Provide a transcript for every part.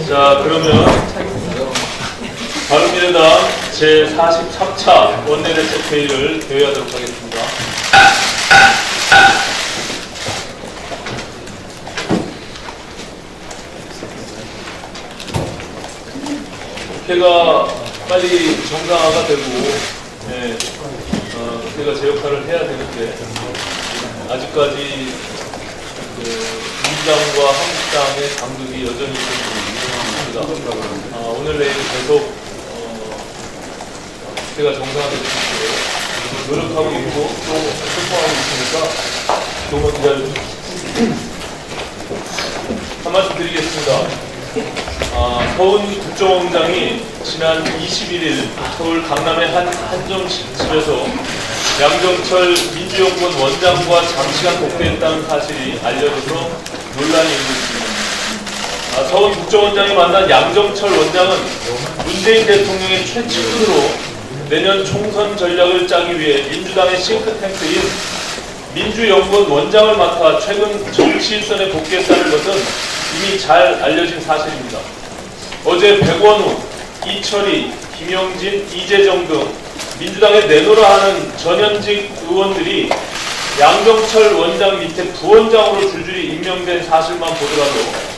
자, 그러면 바른미래당 제43차 원내대책회의를 개회하도록 하겠습니다. 국회가 빨리 정상화가 되고, 국회가 제 역할을 해야 되는데, 아직까지 민주당과 한국당의 당국이 여전히 있습니다. 오늘 내일 계속 국회가 정상화될 수 있도록 노력하고 있고 또 소통하고 있으니까 조금 기다려주십시오. 한 말씀 드리겠습니다. 서훈 국정원장이 지난 21일 서울 강남의 한 한정식집에서 양정철 민주연구원 원장과 장시간 독대했다는 사실이 알려져서 논란이 일고 있습니다. 서훈 국정원장이 만난 양정철 원장은 문재인 대통령의 최측근으로 내년 총선 전략을 짜기 위해 민주당의 싱크탱크인 민주연구원 원장을 맡아 최근 정치 일선에 복귀했다는 것은 이미 잘 알려진 사실입니다. 어제 백원우, 이철희, 김영진, 이재정 등 민주당에 내놓으라 하는 전현직 의원들이 양정철 원장 밑에 부원장으로 줄줄이 임명된 사실만 보더라도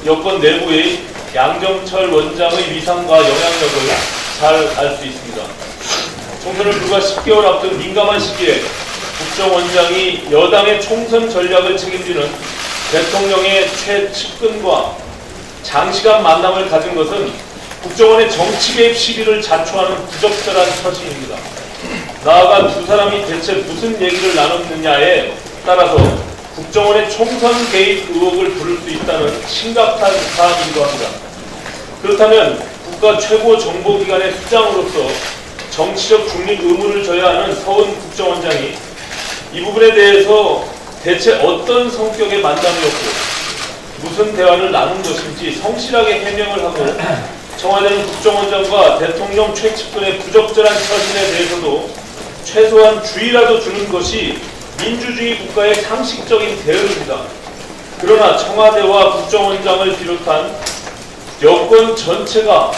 여권 내부의 양정철 원장의 위상과 영향력을 잘 알 수 있습니다. 총선을 불과 10개월 앞둔 민감한 시기에 국정원장이 여당의 총선 전략을 책임지는 대통령의 최측근과 장시간 만남을 가진 것은 국정원의 정치 개입 시비를 자초하는 부적절한 처신입니다. 나아가 두 사람이 대체 무슨 얘기를 나눴느냐에 따라서 국정원의 총선 개입 의혹을 부를 수 있다는 심각한 사안이기도 합니다. 그렇다면 국가 최고 정보기관의 수장으로서 정치적 중립 의무를 져야 하는 서훈 국정원장이 이 부분에 대해서 대체 어떤 성격의 만남이었고 무슨 대화를 나눈 것인지 성실하게 해명을 하고 청와대는 국정원장과 대통령 최측근의 부적절한 처신에 대해서도 최소한 주의라도 주는 것이 민주주의 국가의 상식적인 대응입니다. 그러나 청와대와 국정원장을 비롯한 여권 전체가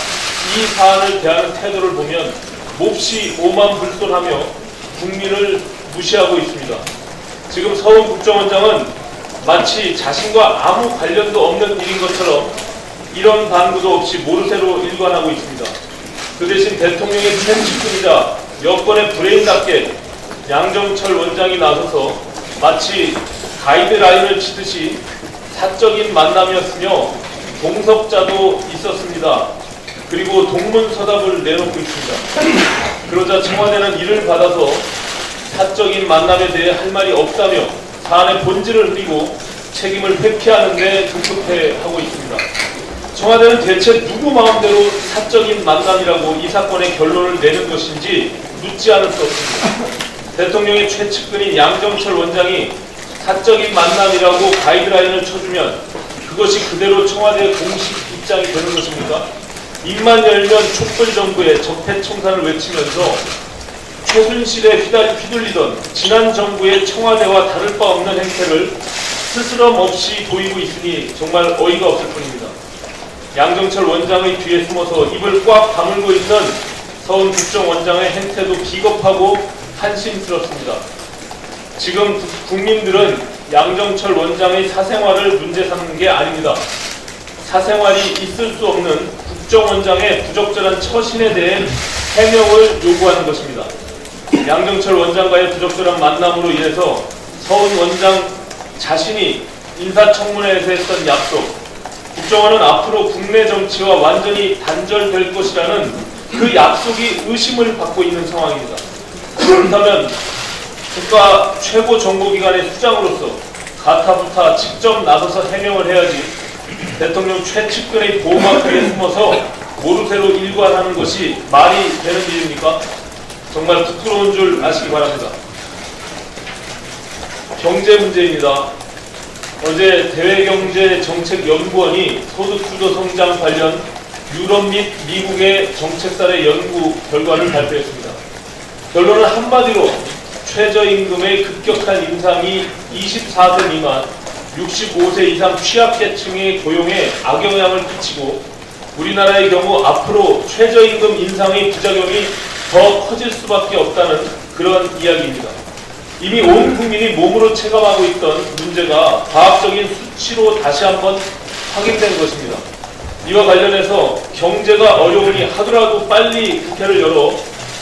이 사안을 대하는 태도를 보면 몹시 오만불손하며 국민을 무시하고 있습니다. 지금 서훈 국정원장은 마치 자신과 아무 관련도 없는 일인 것처럼 이런 반구도 없이 모르쇠로 일관하고 있습니다. 그 대신 대통령의 최측근이자 여권의 브레인답게 양정철 원장이 나서서 마치 가이드라인을 치듯이 사적인 만남이었으며 동석자도 있었습니다. 그리고 동문서답을 내놓고 있습니다. 그러자 청와대는 이를 받아서 사적인 만남에 대해 할 말이 없다며 사안의 본질을 흐리고 책임을 회피하는 데 급급해하고 있습니다. 청와대는 대체 누구 마음대로 사적인 만남이라고 이 사건의 결론을 내는 것인지 묻지 않을 수 없습니다. 대통령의 최측근인 양정철 원장이 사적인 만남이라고 가이드라인을 쳐주면 그것이 그대로 청와대의 공식 입장이 되는 것입니까? 입만 열면 촛불정부의 적폐청산을 외치면서 최순실에 휘둘리던 지난 정부의 청와대와 다를 바 없는 행태를 스스럼 없이 보이고 있으니 정말 어이가 없을 뿐입니다. 양정철 원장의 뒤에 숨어서 입을 꽉 다물고 있는 서훈 국정원장의 행태도 비겁하고 한심스럽습니다. 지금 국민들은 양정철 원장의 사생활을 문제 삼는 게 아닙니다. 사생활이 있을 수 없는 국정원장의 부적절한 처신에 대해 해명을 요구하는 것입니다. 양정철 원장과의 부적절한 만남으로 인해서 서훈 원장 자신이 인사청문회에서 했던 약속, 국정원은 앞으로 국내 정치와 완전히 단절될 것이라는 그 약속이 의심을 받고 있는 상황입니다. 그렇다면 국가 최고 정보기관의 수장으로서 가타부타 직접 나서서 해명을 해야지 대통령 최측근의 보호막 뒤에 숨어서 모르쇠로 일관하는 것이 말이 되는 일입니까? 정말 부끄러운 줄 아시기 바랍니다. 경제 문제입니다. 어제 대외경제정책연구원이 소득주도 성장 관련 유럽 및 미국의 정책사례 연구 결과를 발표했습니다. 결론은 한마디로 최저임금의 급격한 인상이 24세 미만, 65세 이상 취약계층의 고용에 악영향을 끼치고 우리나라의 경우 앞으로 최저임금 인상의 부작용이 더 커질 수밖에 없다는 그런 이야기입니다. 이미 온 국민이 몸으로 체감하고 있던 문제가 과학적인 수치로 다시 한번 확인된 것입니다. 이와 관련해서 경제가 어려우니 하더라도 빨리 국회를 열어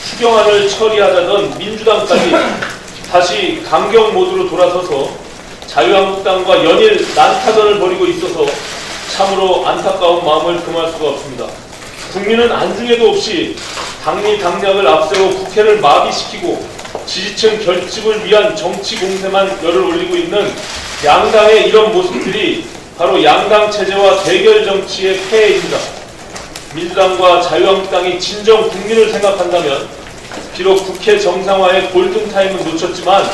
추경안을 처리하자던 민주당까지 다시 강경 모드로 돌아서서 자유한국당과 연일 난타전을 벌이고 있어서 참으로 안타까운 마음을 금할 수가 없습니다. 국민은 안중에도 없이 당리당략을 앞세워 국회를 마비시키고 지지층 결집을 위한 정치 공세만 열을 올리고 있는 양당의 이런 모습들이 바로 양당 체제와 대결 정치의 폐해입니다. 민주당과 자유한국당이 진정 국민을 생각한다면 비록 국회 정상화의 골든타임은 놓쳤지만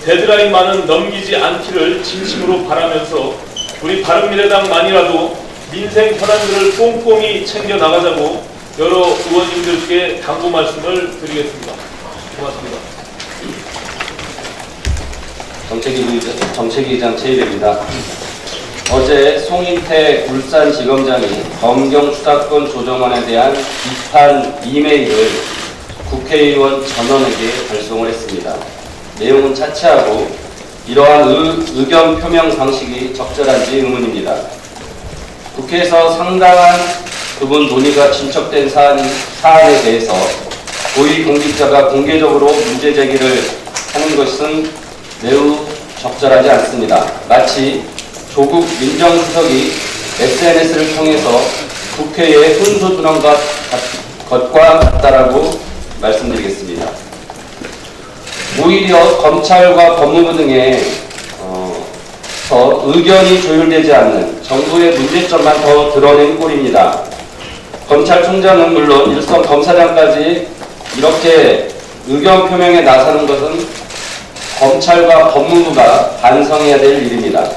데드라인만은 넘기지 않기를 진심으로 바라면서 우리 바른미래당만이라도 민생 현안들을 꼼꼼히 챙겨나가자고 여러 의원님들께 당부 말씀을 드리겠습니다. 고맙습니다. 정책위의장 최일입니다. 어제 송인태 울산지검장이 검경 수사권 조정안에 대한 비판 이메일을 국회의원 전원에게 발송을 했습니다. 내용은 차치하고 이러한 의견 표명 방식이 적절한지 의문입니다. 국회에서 상당한 부분 논의가 진척된 사안에 대해서 고위공직자가 공개적으로 문제 제기를 하는 것은 매우 적절하지 않습니다. 마치 조국 민정수석이 SNS를 통해서 국회에 훈수 두는 것과 같다라고 말씀드리겠습니다. 오히려 검찰과 법무부 등에 의견이 조율되지 않는 정부의 문제점만 더 드러낸 꼴입니다. 검찰총장은 물론 일선 검사장까지 이렇게 의견 표명에 나서는 것은 검찰과 법무부가 반성해야 될 일입니다.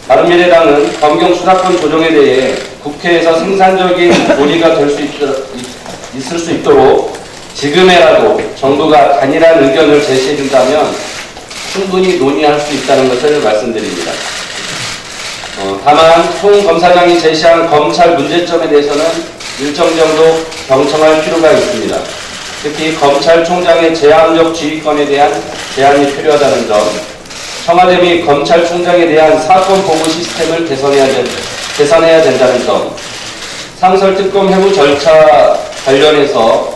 바른미래당은 검경 수사권 조정에 대해 국회에서 생산적인 논의가 될 수 있을 수 있도록 지금이라도 정부가 단일한 의견을 제시해준다면 충분히 논의할 수 있다는 것을 말씀드립니다. 다만 송 검사장이 제시한 검찰 문제점에 대해서는 일정 정도 경청할 필요가 있습니다. 특히 검찰총장의 제한적 지휘권에 대한 제한이 필요하다는 점, 청와대 및 검찰총장에 대한 사건 보고 시스템을 개선해야 된다는 점, 상설특검 회부 절차 관련해서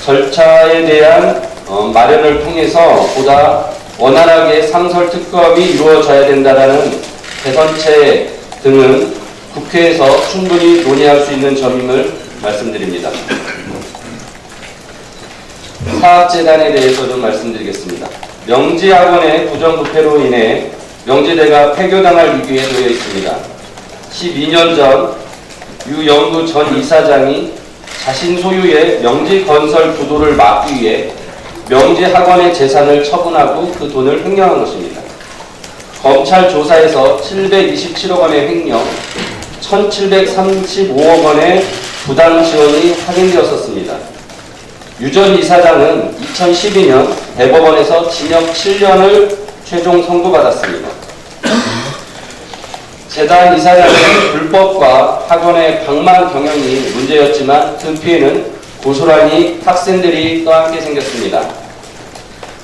절차에 대한 마련을 통해서 보다 원활하게 상설특검이 이루어져야 된다는 개선책 등은 국회에서 충분히 논의할 수 있는 점임을 말씀드립니다. 사학재단에 대해서 좀 말씀드리겠습니다. 명지학원의 부정부패로 인해 명지대가 폐교당할 위기에 놓여 있습니다. 12년 전 유영구 전 이사장이 자신 소유의 명지건설 부도를 막기 위해 명지학원의 재산을 처분하고 그 돈을 횡령한 것입니다. 검찰 조사에서 727억 원의 횡령, 1735억 원의 부당 지원이 확인되었었습니다. 유 전 이사장은 2012년 대법원에서 징역 7년을 최종 선고받았습니다. 재단 이사장의 불법과 학원의 방만 경영이 문제였지만 그 피해는 고스란히 학생들이 떠안게 생겼습니다.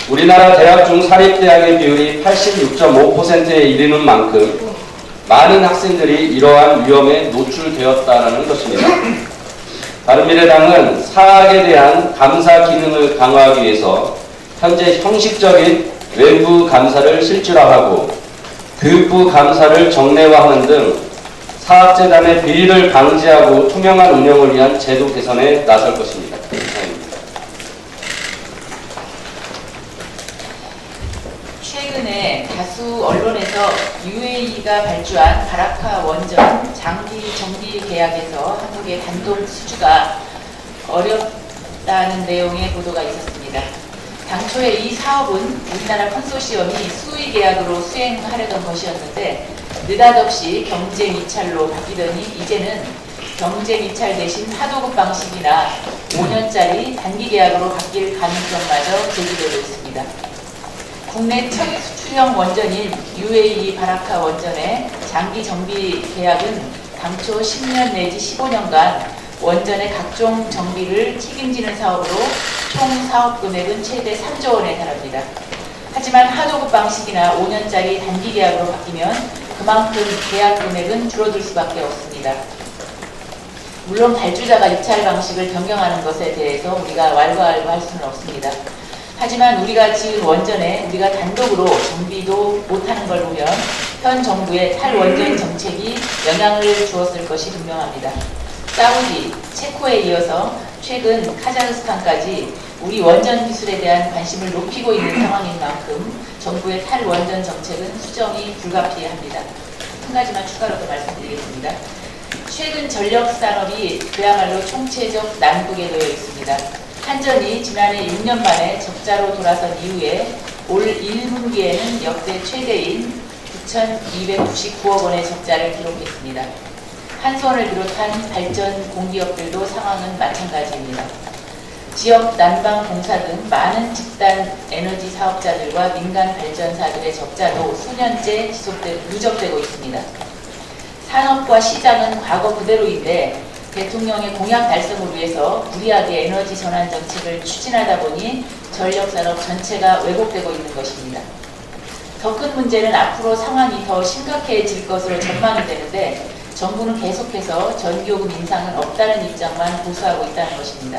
우리나라 대학 중 사립대학의 비율이 86.5%에 이르는 만큼 많은 학생들이 이러한 위험에 노출되었다는 것입니다. 바른미래당은 사학에 대한 감사 기능을 강화하기 위해서 현재 형식적인 외부 감사를 실질화하고 교육부 감사를 정례화하는 등 사학재단의 비리를 방지하고 투명한 운영을 위한 제도 개선에 나설 것입니다. 최근에 다수 언론에서 UAE가 발주한 바라카 원전 장기 정비 계약에서 한국의 단독 수주가 어렵다는 내용의 보도가 있었습니다. 당초에 이 사업은 우리나라 컨소시엄이 수의 계약으로 수행하려던 것이었는데 느닷없이 경쟁 이찰로 바뀌더니 이제는 경쟁 이찰 대신 하도급 방식이나 5년짜리 단기 계약으로 바뀔 가능성마저 제기되고 있습니다. 국내 첫 수출형 원전인 UAE 바라카 원전의 장기 정비 계약은 당초 10년 내지 15년간 원전의 각종 정비를 책임지는 사업으로 총 사업 금액은 최대 3조 원에 달합니다. 하지만 하도급 방식이나 5년짜리 단기 계약으로 바뀌면 그만큼 계약 금액은 줄어들 수밖에 없습니다. 물론 발주자가 입찰 방식을 변경하는 것에 대해서 우리가 왈가왈부할 수는 없습니다. 하지만 우리가 지은 원전에 우리가 단독으로 정비도 못하는 걸 보면 현 정부의 탈원전 정책이 영향을 주었을 것이 분명합니다. 사우디, 체코에 이어서 최근 카자흐스탄까지 우리 원전 기술에 대한 관심을 높이고 있는 상황인 만큼 정부의 탈원전 정책은 수정이 불가피합니다. 한 가지만 추가로 더 말씀드리겠습니다. 최근 전력 산업이 그야말로 총체적 난국에 놓여 있습니다. 한전이 지난해 6년 만에 적자로 돌아선 이후에 올 1분기에는 역대 최대인 9,299억 원의 적자를 기록했습니다. 한전을 비롯한 발전 공기업들도 상황은 마찬가지입니다. 지역 난방공사 등 많은 집단 에너지 사업자들과 민간 발전사들의 적자도 수년째 누적되고 있습니다. 산업과 시장은 과거 그대로인데 대통령의 공약 달성을 위해서 무리하게 에너지 전환 정책을 추진하다 보니 전력산업 전체가 왜곡되고 있는 것입니다. 더 큰 문제는 앞으로 상황이 더 심각해질 것으로 전망이 되는데 정부는 계속해서 전기요금 인상은 없다는 입장만 고수하고 있다는 것입니다.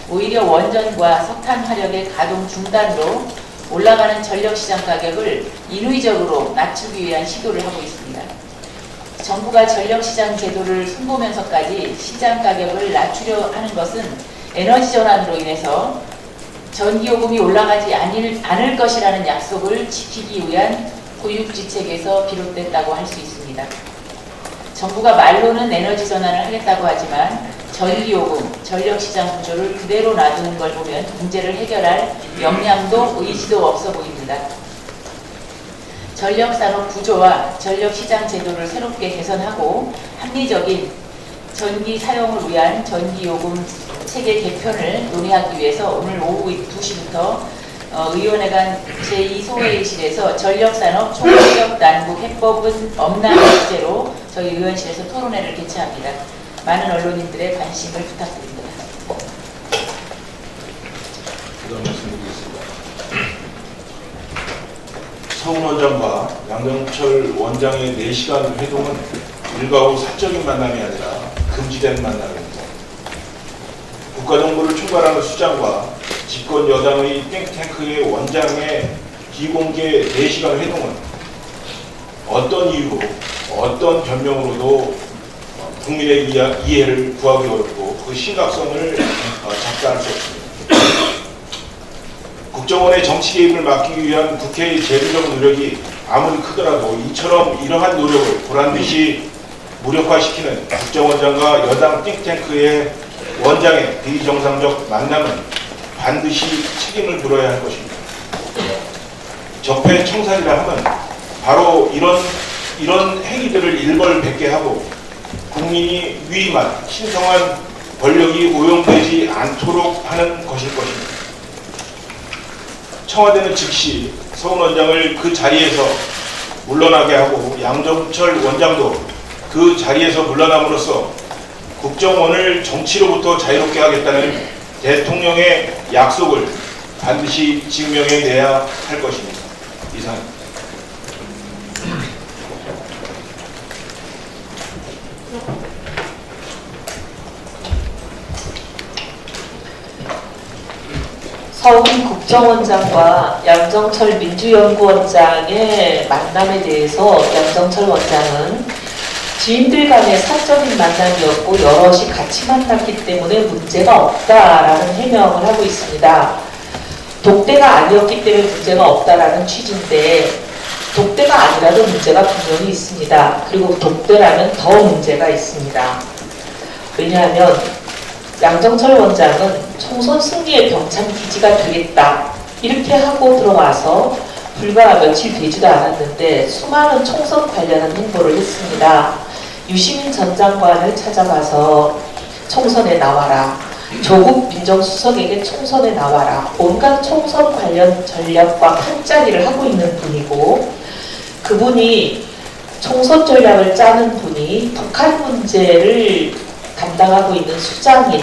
오히려 원전과 석탄 화력의 가동 중단으로 올라가는 전력시장 가격을 인위적으로 낮추기 위한 시도를 하고 있습니다. 정부가 전력시장 제도를 손보면서까지 시장 가격을 낮추려 하는 것은 에너지 전환으로 인해서 전기요금이 올라가지 않을 것이라는 약속을 지키기 위한 고육지책에서 비롯됐다고 할 수 있습니다. 정부가 말로는 에너지 전환을 하겠다고 하지만 전기요금, 전력시장 구조를 그대로 놔두는 걸 보면 문제를 해결할 역량도 의지도 없어 보입니다. 전력산업 구조와 전력시장 제도를 새롭게 개선하고 합리적인 전기 사용을 위한 전기요금 체계 개편을 논의하기 위해서 오늘 오후 2시부터 의원회 간 제2소회의실에서 전력산업 총체적 난국 해법은 없나의 주제로 저희 의원실에서 토론회를 개최합니다. 많은 언론인들의 관심을 부탁드립니다. 그다음 말씀드리겠습니다. 서훈 원장과 양정철 원장의 4시간 회동은 일과 후 사적인 만남이 아니라 금지된 만남입니다. 국가정보를 총괄하는 수장과 집권 여당의 땡탱크의 원장의 비공개 4시간 회동은 어떤 이유로 어떤 변명으로도 국민의 이해를 구하기 어렵고 그 심각성을 작다할 수 없습니다. 국정원의 정치 개입을 막기 위한 국회의 제도적 노력이 아무리 크더라도 이러한 노력을 보란듯이 무력화시키는 국정원장과 여당 띵탱크의 원장의 비정상적 만남은 반드시 책임을 물어야 할 것입니다. 적폐청산이라 하면 바로 이런 행위들을 일벌백계 하고 국민이 위임한 신성한 권력이 오용되지 않도록 하는 것일 것입니다. 청와대는 즉시 서훈 원장을 그 자리에서 물러나게 하고 양정철 원장도 그 자리에서 물러남으로써 국정원을 정치로부터 자유롭게 하겠다는 대통령의 약속을 반드시 증명해내야 할 것입니다. 이상입니다. 서훈 국정원장과 양정철 민주연구원장의 만남에 대해서 양정철 원장은 지인들 간의 사적인 만남이었고 여럿이 같이 만났기 때문에 문제가 없다라는 해명을 하고 있습니다. 독대가 아니었기 때문에 문제가 없다라는 취지인데 독대가 아니라도 문제가 분명히 있습니다. 그리고 독대라면 더 문제가 있습니다. 왜냐하면 양정철 원장은 총선 승리의 병참 기지가 되겠다 이렇게 하고 들어와서 불과 며칠 되지도 않았는데 수많은 총선 관련한 홍보를 했습니다. 유시민 전 장관을 찾아가서 총선에 나와라, 조국 민정수석에게 총선에 나와라, 온갖 총선 관련 전략과 판짜기를 하고 있는 분이고, 그분이 총선 전략을 짜는 분이 북한 문제를 담당하고 있는 수장인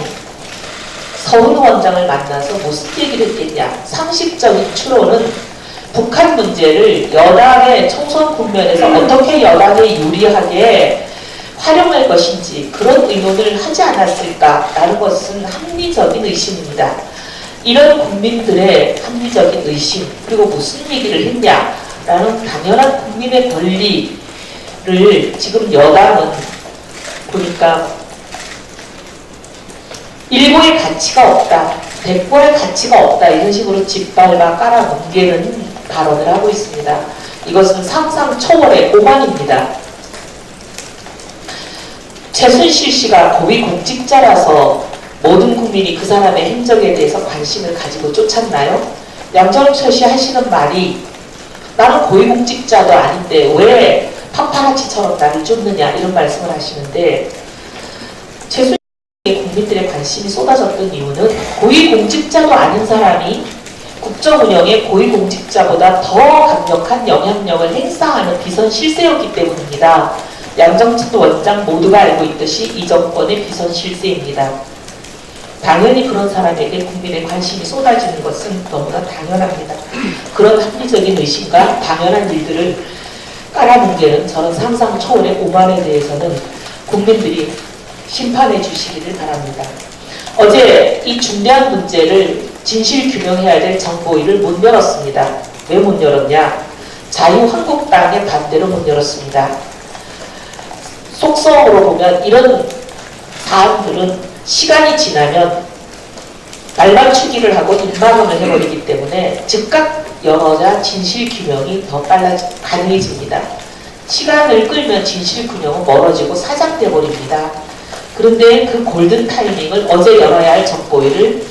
서훈 원장을 만나서 무슨 얘기를 했겠냐. 상식적인 추론은 북한 문제를 여당의 총선 국면에서 어떻게 여당에 유리하게 활용할 것인지 그런 의논을 하지 않았을까라는 것은 합리적인 의심입니다. 이런 국민들의 합리적인 의심, 그리고 무슨 얘기를 했냐라는 당연한 국민의 권리를 지금 여당은 보니까 일고의 가치가 없다, 백고의 가치가 없다 이런 식으로 짓밟아 깔아뭉개는 발언을 하고 있습니다. 이것은 상상 초월의 오만입니다. 최순실 씨가 고위공직자라서 모든 국민이 그 사람의 행적에 대해서 관심을 가지고 쫓았나요? 양정철 씨 하시는 말이 나는 고위공직자도 아닌데 왜 파파라치처럼 나를 쫓느냐 이런 말씀을 하시는데, 최순실 씨의 국민들의 관심이 쏟아졌던 이유는 고위공직자도 아닌 사람이 국정운영에 고위공직자보다 더 강력한 영향력을 행사하는 비선 실세였기 때문입니다. 양정철 원장 모두가 알고 있듯이 이 정권의 비선 실세입니다. 당연히 그런 사람에게 국민의 관심이 쏟아지는 것은 너무나 당연합니다. 그런 합리적인 의심과 당연한 일들을 깔아뭉개는 저런 상상 초월의 오만에 대해서는 국민들이 심판해 주시기를 바랍니다. 어제 이 중대한 문제를 진실 규명해야 될 정보위를 못 열었습니다. 왜 못 열었냐? 자유한국당의 반대로 못 열었습니다. 속성으로 보면 이런 사안들은 시간이 지나면 날맞추기를 하고 입막음을 해버리기 때문에 즉각 열어야 진실 규명이 더 가능해집니다. 시간을 끌면 진실 규명은 멀어지고 사장돼 버립니다. 그런데 그 골든 타이밍을 어제 열어야 할 정보위를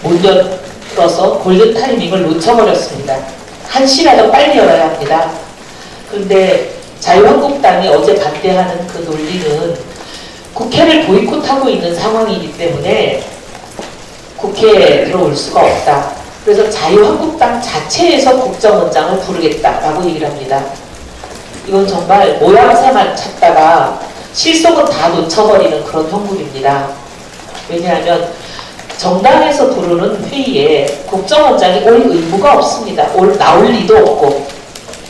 못 열어서 골든 타이밍을 놓쳐버렸습니다. 1시라도 빨리 열어야 합니다. 그런데 자유한국당이 어제 반대하는 그 논리는 국회를 보이콧하고 있는 상황이기 때문에 국회에 들어올 수가 없다. 그래서 자유한국당 자체에서 국정원장을 부르겠다라고 얘기를 합니다. 이건 정말 모양새만 찾다가 실속은 다 놓쳐버리는 그런 형국입니다. 왜냐하면 정당에서 부르는 회의에 국정원장이 올 의무가 없습니다. 나올 리도 없고.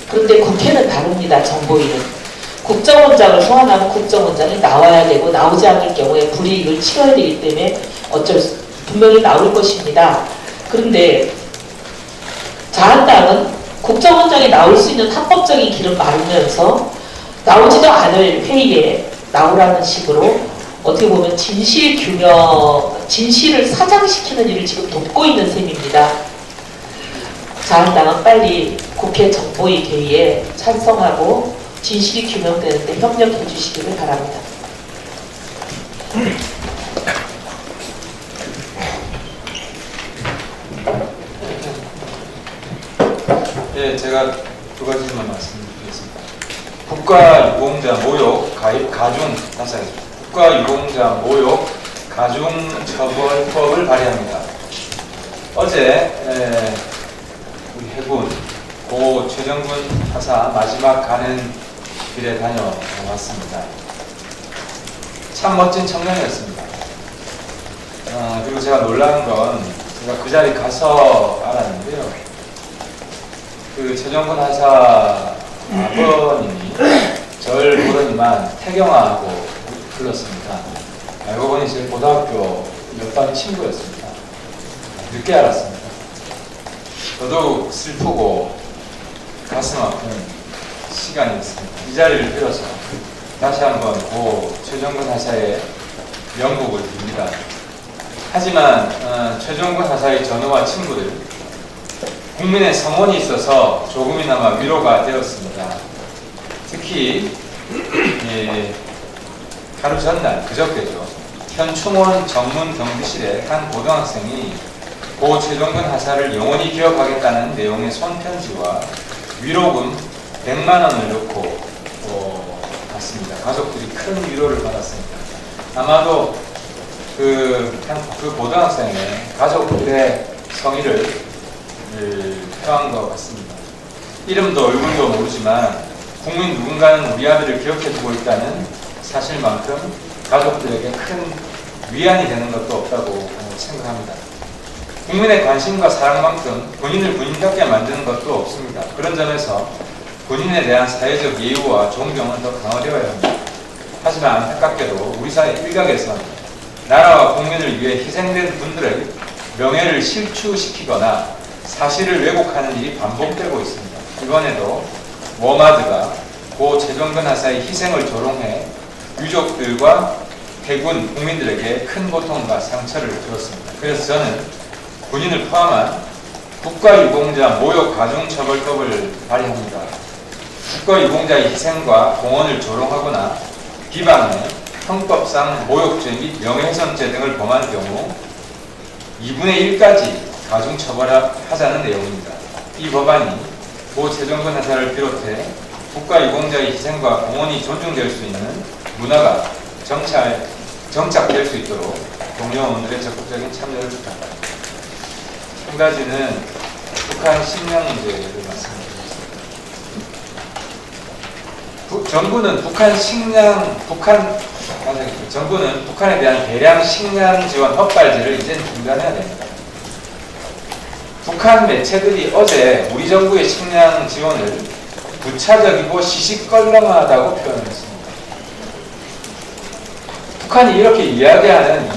그런데 국회는 다릅니다. 정보위는. 국정원장을 소환하면 국정원장이 나와야 되고 나오지 않을 경우에 불이익을 치러야 되기 때문에 분명히 나올 것입니다. 그런데 자한당은 국정원장이 나올 수 있는 합법적인 길을 막으면서 나오지도 않을 회의에 나오라는 식으로 어떻게 보면 진실을 사장시키는 일을 지금 돕고 있는 셈입니다. 자한당은 빨리 국회 정보위 개의에 찬성하고 진실이 규명되는데 협력해 주시기를 바랍니다. 예, 제가 두 가지만 말씀드리겠습니다. 국가유공자 모욕 가중 답사했습니다. 국가유공자 모욕 가중처벌법을 발의합니다. 어제 우리 해군 고 최정군 하사 마지막 가는 길에 다녀왔습니다. 참 멋진 청년이었습니다. 그리고 제가 놀란 건 제가 그 자리에 가서 알았는데요. 그 최정군 하사 아버님이 절 모르니만 태경아하고 불렀습니다. 알고 보니 제 고등학교 옆반 친구였습니다. 늦게 알았습니다. 더더욱 슬프고 가슴 아픈 시간이었습니다. 이 자리를 빌어서 다시 한번 고 최정군 하사의 명복을 빕니다. 하지만 최정군 하사의 전우와 친구들 국민의 성원이 있어서 조금이나마 위로가 되었습니다. 특히 하루 전날 그저께죠. 현충원 전문 경비실에 한 고등학생이 고 최종근 하사를 영원히 기억하겠다는 내용의 손편지와 위로금 100만 원을 넣고 갔습니다. 가족들이 큰 위로를 받았습니다. 아마도 그 고등학생의 가족들의 성의를 표한 것 같습니다. 이름도 얼굴도 모르지만 국민 누군가는 우리 아들을 기억해두고 있다는 사실만큼 가족들에게 큰 위안이 되는 것도 없다고 생각합니다. 국민의 관심과 사랑만큼 군인을 군인답게 만드는 것도 없습니다. 그런 점에서 군인에 대한 사회적 예우와 존경은 더 강화되어야 합니다. 하지만 안타깝게도 우리 사회 일각에서는 나라와 국민을 위해 희생된 분들의 명예를 실추시키거나 사실을 왜곡하는 일이 반복되고 있습니다. 이번에도 워마드가 고 최종근 하사의 희생을 조롱해 유족들과 해군 국민들에게 큰 고통과 상처를 주었습니다. 그래서 저는 군인을 포함한 국가유공자 모욕 가중처벌법을 발의합니다. 국가유공자의 희생과 공헌을 조롱하거나 비방해 형법상 모욕죄 및 명예훼손죄 등을 범한 경우 2분의 1까지 가중처벌하자는 내용입니다. 이 법안이 고 최종근 하사를 비롯해 국가유공자의 희생과 공헌이 존중될 수 있는 문화가 정착될 수 있도록 동료원들의 적극적인 참여를 부탁합니다. 한 가지는 북한 식량 문제를 말씀드리겠습니다. 정부는 북한에 대한 대량 식량 지원 헛발질을 이제는 중단해야 됩니다. 북한 매체들이 어제 우리 정부의 식량 지원을 부차적이고 시시껄렁하다고 표현했습니다. 북한이 이렇게 이야기하는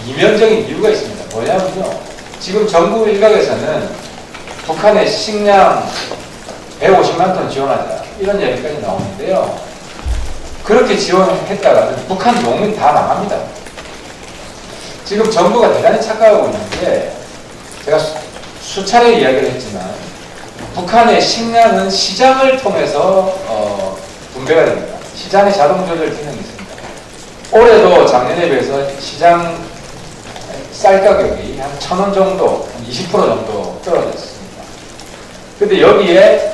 이면적인 이유가 있습니다. 뭐냐면요. 지금 정부 일각에서는 북한의 식량 150만 톤 지원하자 이런 이야기까지 나오는데요. 그렇게 지원했다가 북한 농민 다 망합니다. 지금 정부가 대단히 착각하고 있는데 제가 수차례 이야기를 했지만 북한의 식량은 시장을 통해서 분배가 됩니다. 시장의 자동 조절 기능이 있습니다. 올해도 작년에 비해서 시장 쌀 가격이 한 1,000원 정도, 20% 정도 떨어졌습니다. 근데 여기에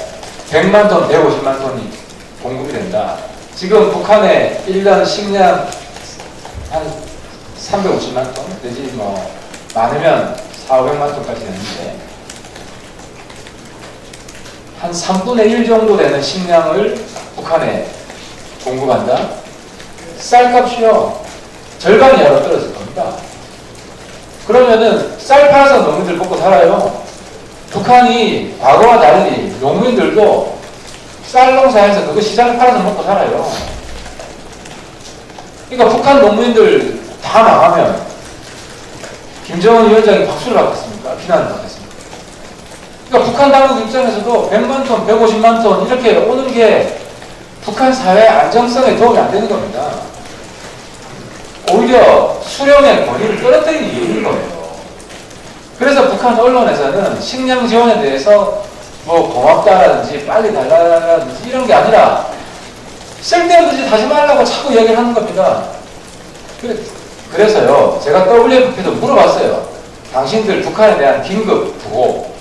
100만 톤, 150만 톤이 공급이 된다. 지금 북한의 1년 식량 한 350만 톤, 내지 뭐 많으면 400~500만 톤까지 되는데 한 3분의 1 정도 되는 식량을 북한에 공급한다? 쌀값이요. 절반 이하로 떨어질 겁니다. 그러면은 쌀 팔아서 농민들 먹고 살아요. 북한이 과거와 달리 농민들도 쌀 농사해서 그거 시장에 팔아서 먹고 살아요. 그러니까 북한 농민들 다 망하면 김정은 위원장이 박수를 받겠습니까? 비난을 받겠습니까? 그러니까 북한 당국 입장에서도 100만 톤, 150만 톤 이렇게 오는 게 북한 사회 안정성에 도움이 안 되는 겁니다. 오히려 수령의 권위를 떨어뜨리는 이유인 거예요. 그래서 북한 언론에서는 식량 지원에 대해서 뭐 고맙다라든지 빨리 달라라든지 이런 게 아니라 쓸데없는 짓 하지 말라고 자꾸 이야기를 하는 겁니다. 그래서요, 제가 WFP도 물어봤어요. 당신들 북한에 대한 긴급 부호,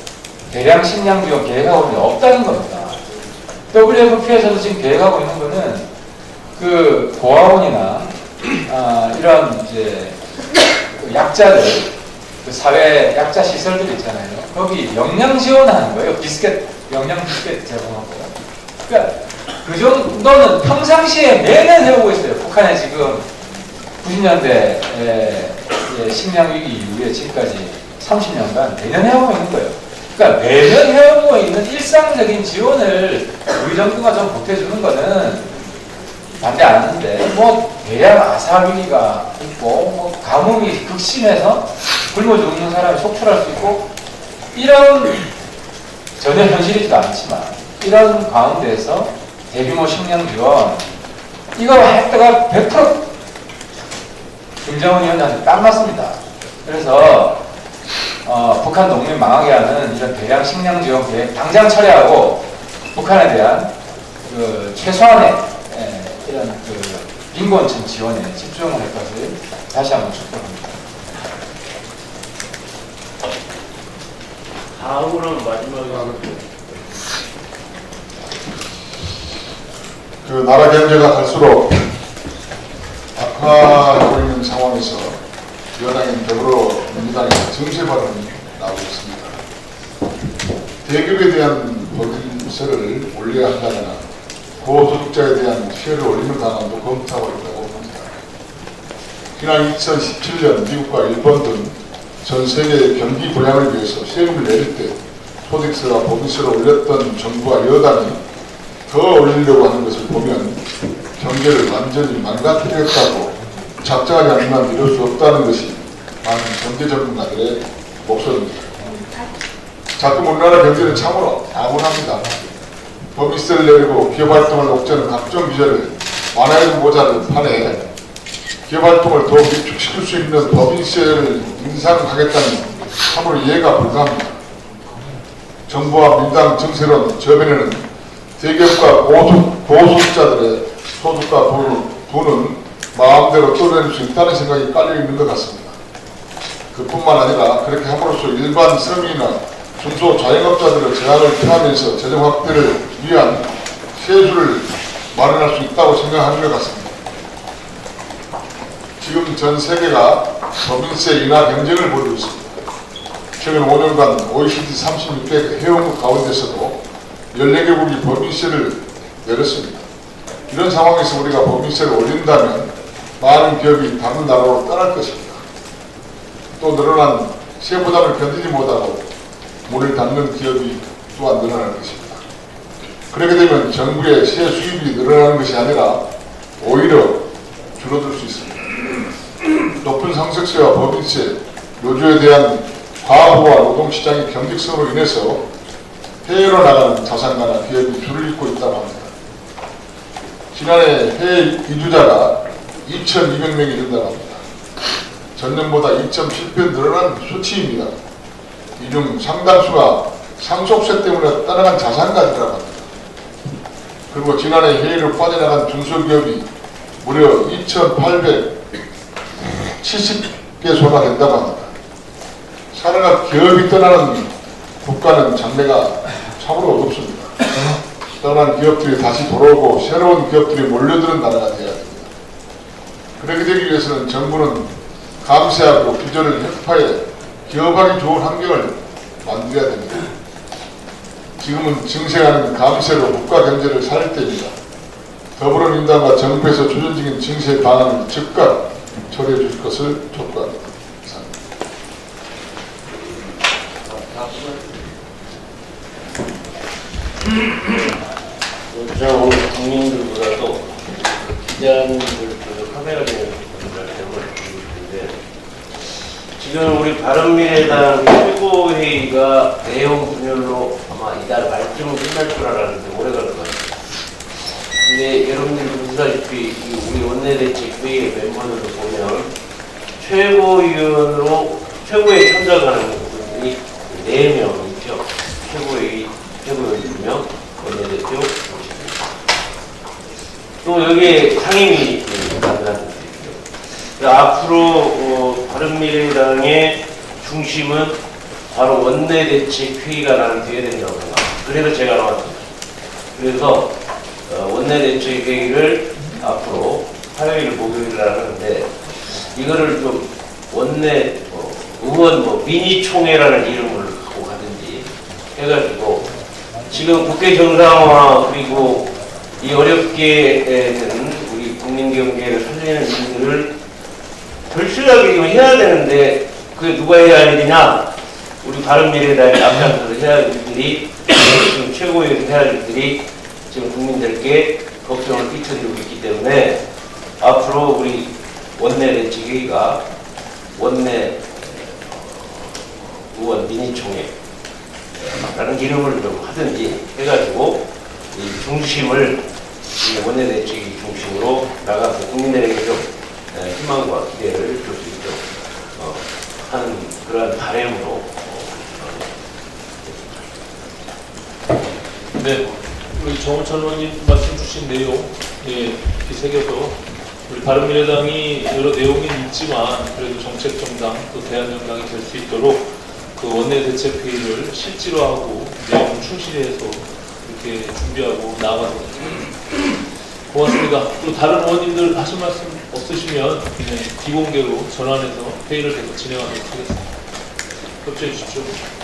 대량 식량 지원 계획하고 있는 게 없다는 겁니다. WFP에서도 지금 계획하고 있는 거는 그 고아원이나 이런 이제 그 약자들, 그 사회 약자 시설들 있잖아요. 거기 영양 지원하는 거예요. 영양 비스켓 제공하고. 그러니까 그 정도는 평상시에 매년 해오고 있어요. 북한에 지금 90년대 식량 위기 이후에 지금까지 30년간 매년 해오고 있는 거예요. 그러니까 매년 해오고 있는 일상적인 지원을 우리 정부가 좀 보태주는 거는 반대 안 하는데, 뭐 대량 아사 위기가 있고, 뭐 가뭄이 극심해서 굶어 죽는 사람이 속출할 수 있고, 이런 전혀 현실이지도 않지만 이런 가운데에서 대규모 식량 지원 이거 했다가 100% 김정은 위원장한테 딱 맞습니다. 그래서 북한 농민 망하게 하는 이런 대량 식량 지원 계획 당장 철회하고 북한에 대한 그 최소한의 이런 그 빈곤층 지원에 집중을 할 것을 다시 한번 촉구합니다. 다음으로는 마지막으로 그 나라 경제가 갈수록 악화하고 있는 상황에서 여당인 더불어민주당에서 정세 발언이 나오고 있습니다. 대기업에 대한 법인세를 올려야 한다거나 고소득자에 대한 피해를 올리는 방안도 검토하고 있다고 합니다. 지난 2017년 미국과 일본 등 전 세계의 경기 부양을 위해서 세금을 내릴 때 소득세와 법인세를 올렸던 정부와 여당이 더 올리려고 하는 것을 보면 경제를 완전히 망가뜨렸다고 작정하지 않는 한 이룰 수 없다는 것이 많은 경제 전문가들의 목소리입니다. 자금 우리나라 경제는 참으로 암울합니다. 법인세를 내리고 기업활동을 옥죄는 각종 규제를 완화해보자는 판에 기업활동을 더 위축시킬 수 있는 법인세를 인상하겠다니 참으로 이해가 불가합니다. 정부와 민주당 정세론 저변에는 대기업과 고소득자들의 소득과 부는 마음대로 떠내릴 수 있다는 생각이 깔려있는 것 같습니다. 그뿐만 아니라 그렇게 함으로써 일반 서민이나 중소자영업자들의 제한을 피하면서 재정 확대를 위한 세수를 마련할 수 있다고 생각하는 것 같습니다. 지금 전 세계가 법인세 인하 경쟁을 벌이고 있습니다. 최근 5년간 OECD 36개 회원국 가운데서도 14개국이 법인세를 내렸습니다. 이런 상황에서 우리가 법인세를 올린다면 많은 기업이 다른 나라로 떠날 것입니다. 또 늘어난 세 부담을 견디지 못하고 문을 닫는 기업이 또한 늘어날 것입니다. 그렇게 되면 정부의 세 수입이 늘어나는 것이 아니라 오히려 줄어들 수 있습니다. 높은 상속세와 법인세, 노조에 대한 과부와 노동시장의 경직성으로 인해서 해외로 나가는 자산가나 기업이 줄을 잇고 있다고 합니다. 지난해 해외 이주자가 2,200명이 된다고 합니다. 전년보다 2.7배 늘어난 수치입니다. 이 중 상당수가 상속세 때문에 떠나간 자산가들이라고 합니다. 그리고 지난해 해외로 빠져나간 중소기업이 무려 2,870개소나 된다고 합니다. 사람과 기업이 떠나는 국가는 장래가 참으로 어둡습니다. 떠난 기업들이 다시 돌아오고 새로운 기업들이 몰려드는 나라가 되어야 됩니다. 그렇게 되기 위해서는 정부는 감세하고 규제를 획파해 기업하기 좋은 환경을 만들어야 됩니다. 지금은 증세하는 감세로 국가 경제를 살릴 때입니다. 더불어민주당과 정부에서 추진 중인 증세 방안을 즉각 처리해 주실 것을 촉구합니다. 제가 오늘 국민들보다도 기자님들 카메라 대는 분들을 드리고 있는데 지금 우리 바른미래당 최고회의가 내용 분열로 아마 이달 말쯤은 끝날 줄 알았는데 오래 갈 것 같아요. 근데 여러분들도 보시다시피 우리 원내대책회의 멤버들을 보면 최고위원으로 최고에 참석하는 분들이 4명이죠. 최고위원 2명, 원내대표 50명. 또 여기에 상임위 만나는 앞으로 바른미래당의 중심은 바로 원내대책회의가 나는 되어야 된다고 생각합니다. 그래서 제가 나왔습니다. 그래서 원내대책회의를 앞으로 화요일, 목요일 하는데 이거를 좀 원내 의원 미니총회라는 이름을 갖고 가든지 해가지고 지금 국회 정상화 그리고 이 어렵게 된 우리 국민 경제를 살리는 일들을 절실하게 해야 되는데 그게 누가 해야 되냐? 우리 바른미래당이 앞장서서 해야 할 일들이 지금 최고위에서 해야 할 일들이 지금 국민들께 걱정을 끼쳐드리고 있기 때문에 앞으로 우리 원내대책회의가 원내 의원 미니총회라는 이름을 좀 하든지 해가지고 이 중심을 이 원내대책회의 중심으로 나가서 국민들에게 좀 희망과 기대를 줄 수 있도록 하는 그러한 바람으로 네, 우리 정우천 의원님 말씀 주신 내용, 예, 비새겨서 우리 바른미래당이 여러 내용이 있지만 그래도 정책정당 또 대한정당이 될 수 있도록 그 원내대책회의를 실제로 하고 내용 충실히 해서 이렇게 준비하고 나아가도록 고맙습니다. 또 다른 의원님들 하실 말씀 없으시면 그냥 비공개로 전환해서 회의를 계속 진행하도록 하겠습니다. 협조해 주십시오.